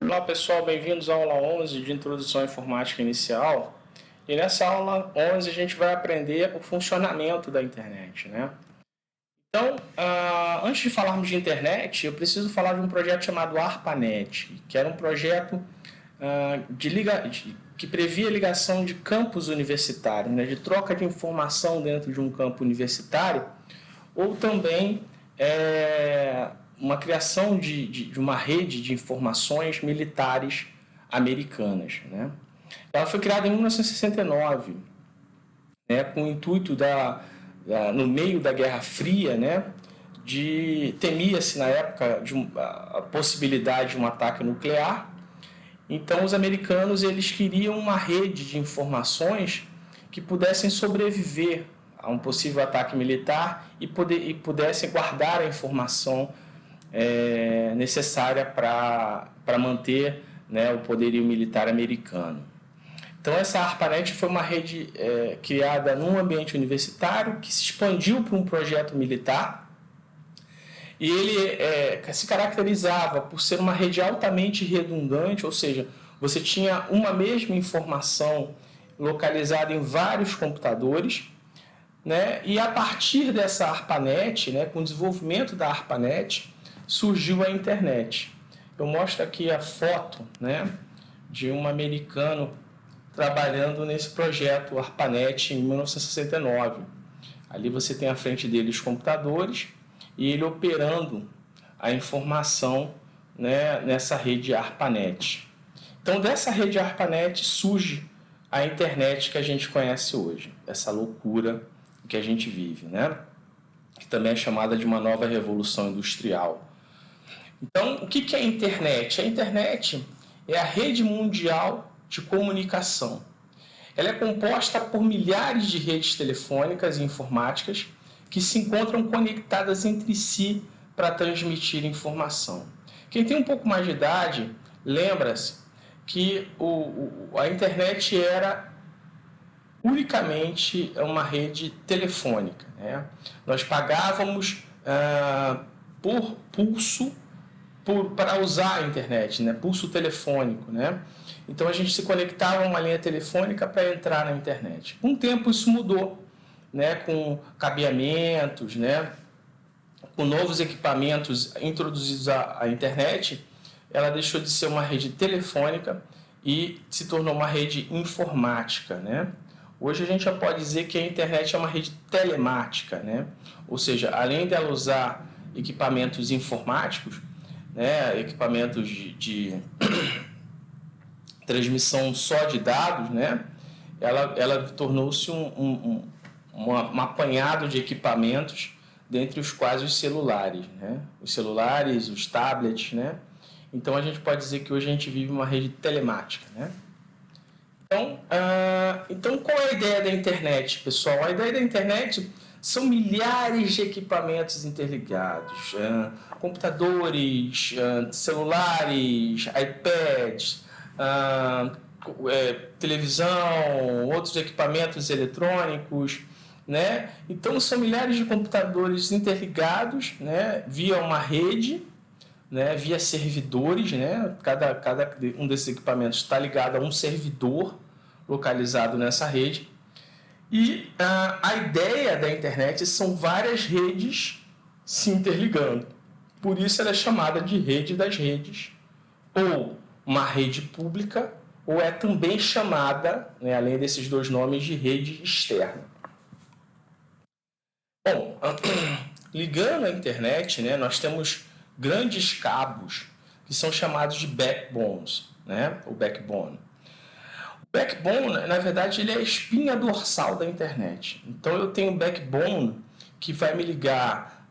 Olá pessoal, bem-vindos à aula 11 de Introdução à Informática Inicial. E nessa aula 11 a gente vai aprender o funcionamento da internet, né? Então, antes de falarmos de internet, eu preciso falar de um projeto chamado ARPANET, que era um projeto que previa a ligação de campos universitários, né, de troca de informação dentro de um campo universitário, ou também uma criação de uma rede de informações militares americanas, né? Ela foi criada em 1969, né, com o intuito no meio da Guerra Fria, né, temia-se na época a possibilidade de um ataque nuclear. Então os americanos eles queriam uma rede de informações que pudessem sobreviver a um possível ataque militar e pudessem guardar a informação necessária para manter, né, o poderio militar americano. Então essa ARPANET foi uma rede criada num ambiente universitário que se expandiu para um projeto militar e ele se caracterizava por ser uma rede altamente redundante, ou seja, você tinha uma mesma informação localizada em vários computadores, né? E a partir dessa ARPANET, né, com o desenvolvimento da ARPANET, surgiu a internet. Eu mostro aqui a foto, né, de um americano trabalhando nesse projeto ARPANET em 1969. Ali você tem à frente dele os computadores e ele operando a informação, né, nessa rede ARPANET. Então, dessa rede ARPANET surge a internet que a gente conhece hoje, essa loucura que a gente vive, né? Que também é chamada de uma nova revolução industrial. Então, o que é a internet? A internet é a rede mundial de comunicação. Ela é composta por milhares de redes telefônicas e informáticas que se encontram conectadas entre si para transmitir informação. Quem tem um pouco mais de idade, lembra-se que a internet era unicamente uma rede telefônica, né? Nós pagávamos por pulso para usar a internet, né? Pulso telefônico, né? Então a gente se conectava a uma linha telefônica para entrar na internet. Com o tempo isso mudou, né? Com cabeamentos, né? Com novos equipamentos introduzidos à internet, ela deixou de ser uma rede telefônica e se tornou uma rede informática, né? Hoje a gente já pode dizer que a internet é uma rede telemática, né? Ou seja, além dela usar equipamentos informáticos, né, equipamentos de transmissão só de dados, né, ela tornou-se um apanhado de equipamentos, dentre os quais os celulares, né? Os celulares, os tablets, né? Então a gente pode dizer que hoje a gente vive uma rede telemática, né? Então qual é a ideia da internet, pessoal? A ideia da internet são milhares de equipamentos interligados, computadores, celulares, iPads, televisão, outros equipamentos eletrônicos, né? Então são milhares de computadores interligados, né, via uma rede, né, via servidores, né? Cada um desses equipamentos está ligado a um servidor localizado nessa rede. E a ideia da internet são várias redes se interligando. Por isso ela é chamada de rede das redes, ou uma rede pública, ou é também chamada, né, além desses dois nomes, de rede externa. Bom, ligando a internet, né, nós temos grandes cabos que são chamados de backbones, né, o backbone. O backbone, na verdade, ele é a espinha dorsal da internet. Então eu tenho um backbone que vai me ligar,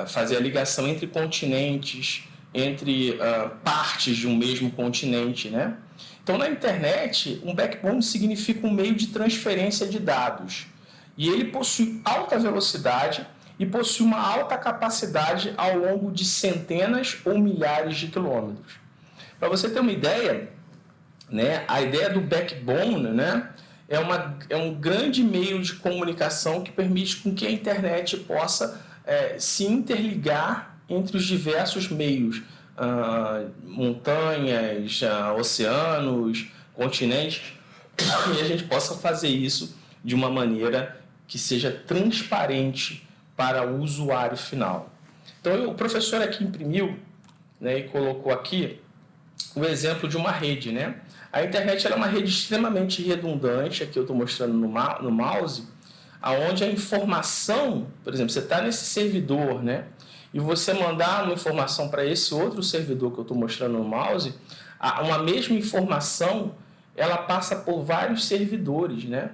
fazer a ligação entre continentes, entre partes de um mesmo continente, né? Então na internet, um backbone significa um meio de transferência de dados. E ele possui alta velocidade e possui uma alta capacidade ao longo de centenas ou milhares de quilômetros. Para você ter uma ideia, né, a ideia do backbone, né, é um grande meio de comunicação que permite com que a internet possa se interligar entre os diversos meios, montanhas, oceanos, continentes, e a gente possa fazer isso de uma maneira que seja transparente para o usuário final. Então, o professor aqui imprimiu, né, e colocou aqui o exemplo de uma rede, né? A internet ela é uma rede extremamente redundante, aqui eu estou mostrando no mouse, aonde a informação, por exemplo, você está nesse servidor, né? E você mandar uma informação para esse outro servidor que eu estou mostrando no mouse, uma mesma informação, ela passa por vários servidores, né?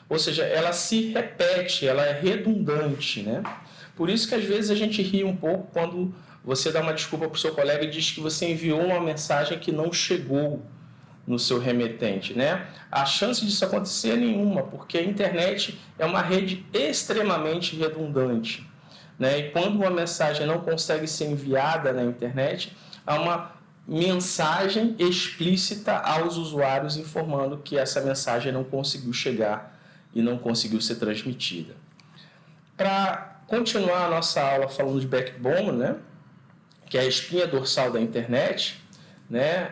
Ou seja, ela se repete, ela é redundante, né? Por isso que às vezes a gente ri um pouco quando você dá uma desculpa para o seu colega e diz que você enviou uma mensagem que não chegou no seu remetente, né? A chance disso acontecer é nenhuma, porque a internet é uma rede extremamente redundante, né? E quando uma mensagem não consegue ser enviada na internet, há uma mensagem explícita aos usuários informando que essa mensagem não conseguiu chegar e não conseguiu ser transmitida. Para continuar a nossa aula falando de backbone, né? Que é a espinha dorsal da internet, né?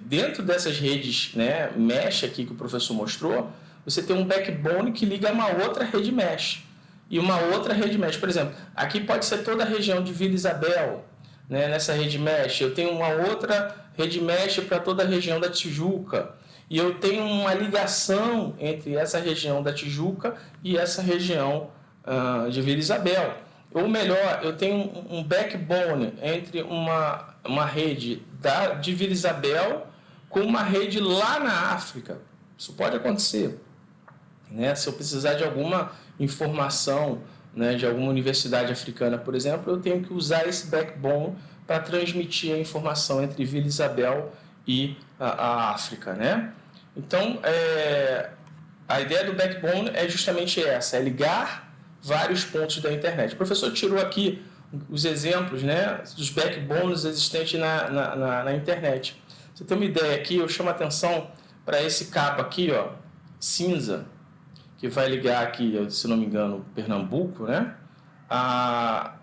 Dentro dessas redes, né, mesh aqui que o professor mostrou, você tem um backbone que liga a uma outra rede mesh e uma outra rede mesh. Por exemplo, aqui pode ser toda a região de Vila Isabel, né, nessa rede mesh. Eu tenho uma outra rede mesh para toda a região da Tijuca e eu tenho uma ligação entre essa região da Tijuca e essa região de Vila Isabel. Ou melhor, eu tenho um backbone entre uma rede de Vila Isabel com uma rede lá na África. Isso pode acontecer, né? Se eu precisar de alguma informação, né, de alguma universidade africana, por exemplo, eu tenho que usar esse backbone para transmitir a informação entre Vila Isabel e a África, né? Então, a ideia do backbone é justamente essa, é ligar vários pontos da internet. O professor tirou aqui os exemplos, né, dos backbones existentes na internet. Você tem uma ideia aqui, eu chamo a atenção para esse cabo aqui, ó, cinza, que vai ligar aqui, se não me engano, Pernambuco, né, a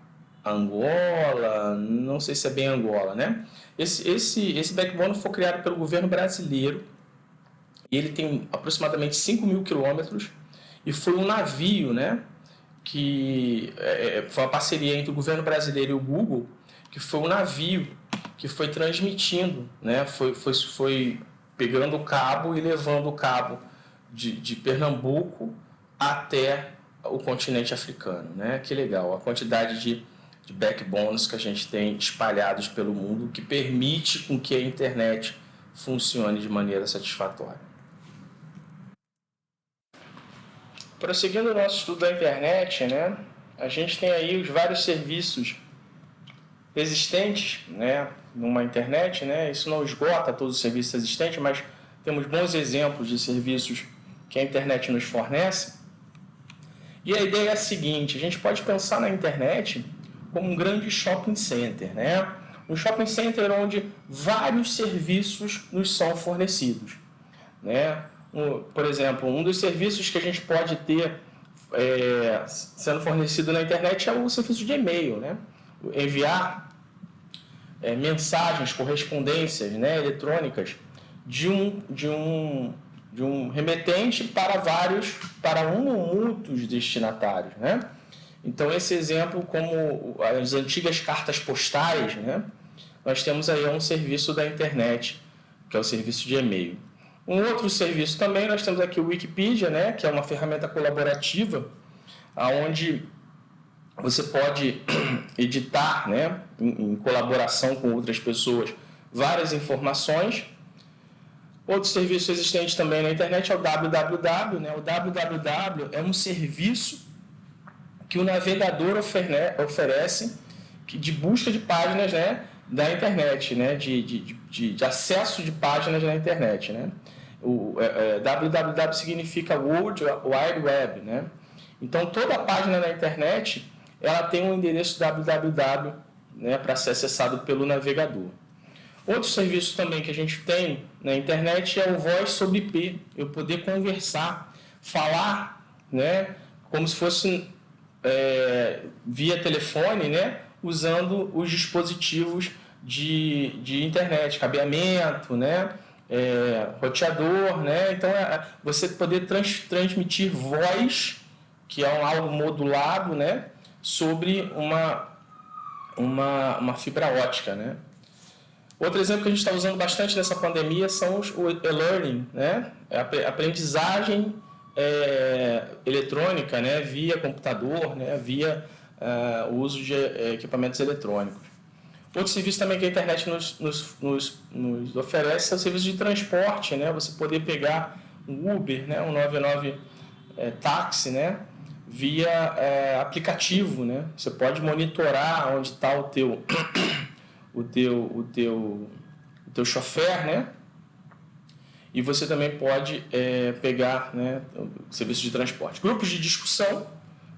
Angola, não sei se é bem Angola, né? Esse backbone foi criado pelo governo brasileiro e ele tem aproximadamente 5.000 quilômetros e foi um navio, né, que foi uma parceria entre o governo brasileiro e o Google, que foi um navio que foi transmitindo, né, foi pegando o cabo e levando o cabo de Pernambuco até o continente africano, né? Que legal, a quantidade de backbones que a gente tem espalhados pelo mundo que permite com que a internet funcione de maneira satisfatória. Prosseguindo o nosso estudo da internet, né, a gente tem aí os vários serviços existentes, né, numa internet, né, isso não esgota todos os serviços existentes, mas temos bons exemplos de serviços que a internet nos fornece. E a ideia é a seguinte, a gente pode pensar na internet como um grande shopping center, né? Um shopping center onde vários serviços nos são fornecidos, né? Por exemplo, um dos serviços que a gente pode ter sendo fornecido na internet é o serviço de e-mail, né? Enviar mensagens, correspondências, né, eletrônicas de um remetente para um ou muitos destinatários, né? Então, esse exemplo, como as antigas cartas postais, né, nós temos aí um serviço da internet, que é o serviço de e-mail. Um outro serviço também, nós temos aqui o Wikipedia, né, que é uma ferramenta colaborativa, onde você pode editar, né, em colaboração com outras pessoas, várias informações. Outro serviço existente também na internet é o www, né? O www é um serviço que o navegador oferece de busca de páginas, né, da internet, né, de acesso de páginas na internet, né? O www significa World Wide Web, né? Então, toda página na internet ela tem um endereço www, né, para ser acessado pelo navegador. Outro serviço também que a gente tem na internet é o Voice sobre IP. Eu poder conversar, falar, né, como se fosse via telefone, né, usando os dispositivos de internet, cabeamento, né? Roteador, né? Então, você poder transmitir voz, que é algo modulado, né? Sobre uma fibra ótica, né? Outro exemplo que a gente está usando bastante nessa pandemia são o e-learning, né? A aprendizagem eletrônica, né? Via computador, né? Via o uso de equipamentos eletrônicos. Outro serviço também que a internet nos oferece é o serviço de transporte, né? Você poder pegar um Uber, né? Um 99 táxi, né? Via aplicativo, né? Você pode monitorar onde está o teu chofer, né? E você também pode pegar, né, o serviço de transporte. Grupos de discussão,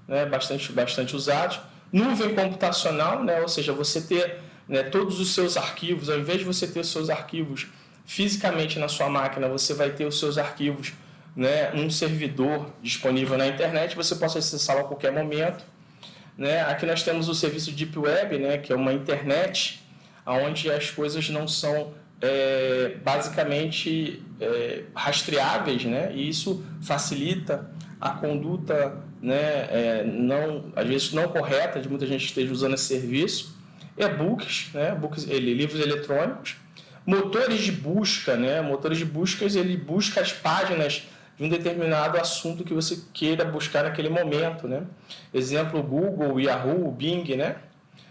né, bastante usados. Nuvem computacional, né, ou seja, você ter, né, todos os seus arquivos, ao invés de você ter os seus arquivos fisicamente na sua máquina, você vai ter os seus arquivos, né, num servidor disponível na internet, você possa acessá-lo a qualquer momento. Né? Aqui nós temos o serviço Deep Web, né, que é uma internet onde as coisas não são basicamente rastreáveis, né? E isso facilita a conduta, né, às vezes não correta de muita gente que esteja usando esse serviço. E-books, né, livros eletrônicos. Motores de busca, né? Motores de buscas, ele busca as páginas de um determinado assunto que você queira buscar naquele momento, né? Exemplo, Google, Yahoo, Bing, né?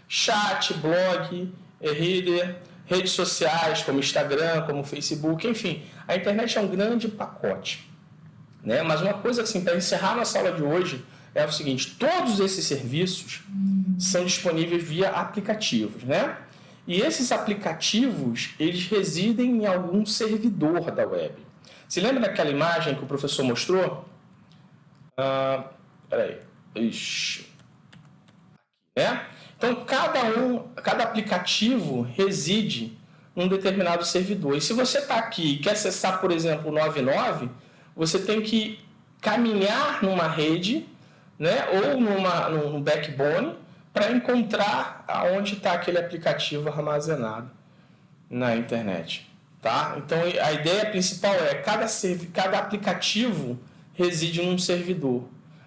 Chat, blog, reader, redes sociais como Instagram, como Facebook, enfim. A internet é um grande pacote, né? Mas uma coisa assim, para encerrar nossa aula de hoje, é o seguinte: todos esses serviços são disponíveis via aplicativos, né? E esses aplicativos, eles residem em algum servidor da web. Se lembra daquela imagem que o professor mostrou? Peraí. Né? Então, cada aplicativo reside num determinado servidor. E se você está aqui e quer acessar, por exemplo, o 99, você tem que caminhar numa rede, né, ou num backbone para encontrar aonde está aquele aplicativo armazenado na internet. Tá? Então, a ideia principal é cada aplicativo reside num servidor.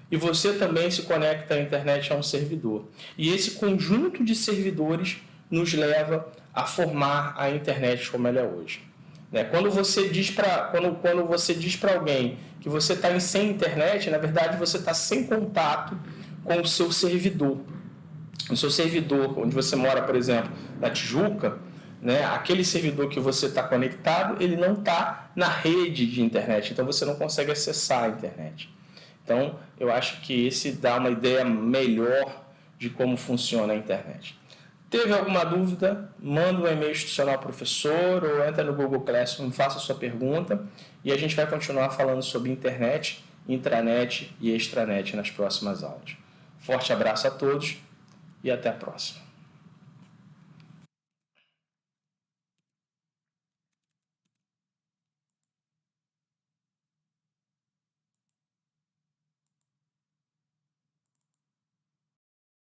E você também se conecta à internet a um servidor. E esse conjunto de servidores nos leva a formar a internet como ela é hoje. Né? Quando você diz para alguém que você está sem internet, na verdade você está sem contato com o seu servidor. O seu servidor, onde você mora, por exemplo, na Tijuca, né, aquele servidor que você está conectado, ele não está na rede de internet, então você não consegue acessar a internet. Então, eu acho que esse dá uma ideia melhor de como funciona a internet. Teve alguma dúvida? Manda um e-mail institucional ao professor ou entra no Google Classroom, faça a sua pergunta e a gente vai continuar falando sobre internet, intranet e extranet nas próximas aulas. Forte abraço a todos e até a próxima.